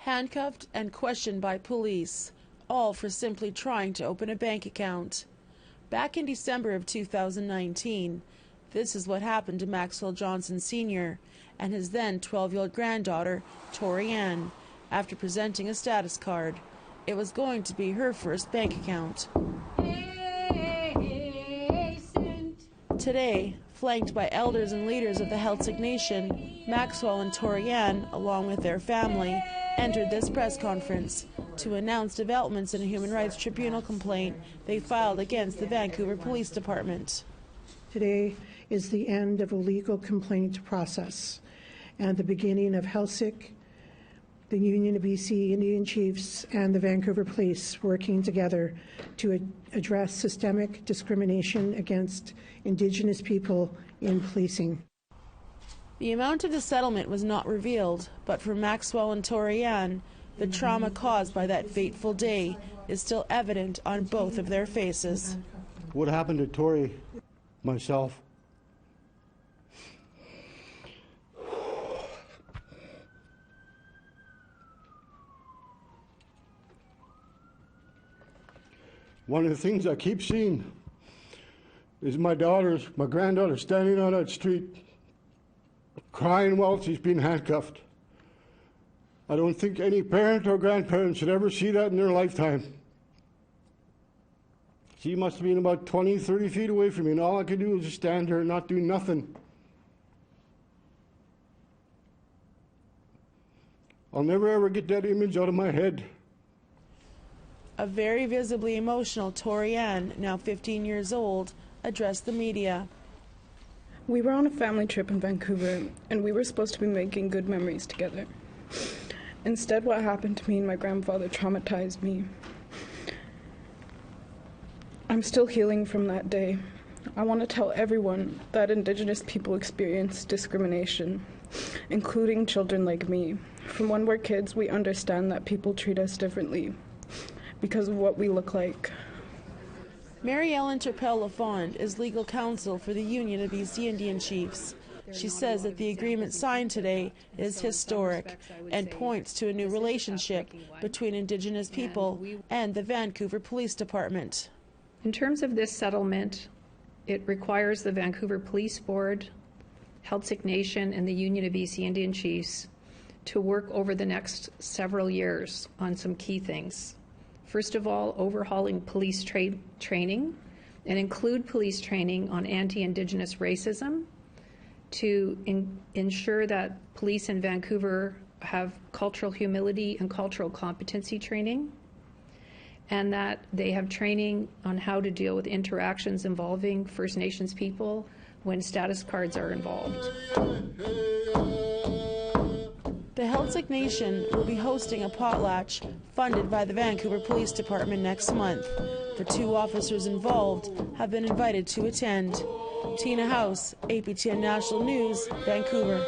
handcuffed and questioned by police, all for simply trying to open a bank account. Back in December of 2019, this is what happened to Maxwell Johnson Sr. and his then 12-year-old granddaughter, Tori Ann, after presenting a status card. It was going to be her first bank account. Today, flanked by elders and leaders of the Celtic Nation, Maxwell and Tori Ann, along with their family, entered this press conference to announce developments in a Human Rights Tribunal complaint they filed against the Vancouver Police Department. Today is the end of a legal complaint process and the beginning of HELSIC, the Union of BC Indian Chiefs, and the Vancouver Police working together to address systemic discrimination against Indigenous people in policing. The amount of the settlement was not revealed, but for Maxwell and Tori Ann, the trauma caused by that fateful day is still evident on both of their faces. What happened to Tori, myself? One of the things I keep seeing is my granddaughter standing on that street crying while she's being handcuffed. I don't think any parent or grandparent should ever see that in their lifetime. She must have been about 20, 30 feet away from me, and all I could do was just stand there and not do nothing. I'll never ever get that image out of my head. A very visibly emotional Tori Ann, now 15 years old, addressed the media. We were on a family trip in Vancouver, and we were supposed to be making good memories together. Instead, what happened to me and my grandfather traumatized me. I'm still healing from that day. I want to tell everyone that Indigenous people experience discrimination, including children like me. From when we're kids, we understand that people treat us differently because of what we look like. Mary Ellen Turpel-Lafond is legal counsel for the Union of BC Indian Chiefs. She says that the agreement signed today is historic and points to a new relationship between Indigenous people and the Vancouver Police Department. In terms of this settlement, it requires the Vancouver Police Board, Celtic Nation, and the Union of BC Indian Chiefs to work over the next several years on some key things. First of all, overhauling police training and include police training on anti-Indigenous racism to ensure that police in Vancouver have cultural humility and cultural competency training, and that they have training on how to deal with interactions involving First Nations people when status cards are involved. The Celtic Nation will be hosting a potlatch funded by the Vancouver Police Department next month. The two officers involved have been invited to attend. Tina House, APTN National News, Vancouver.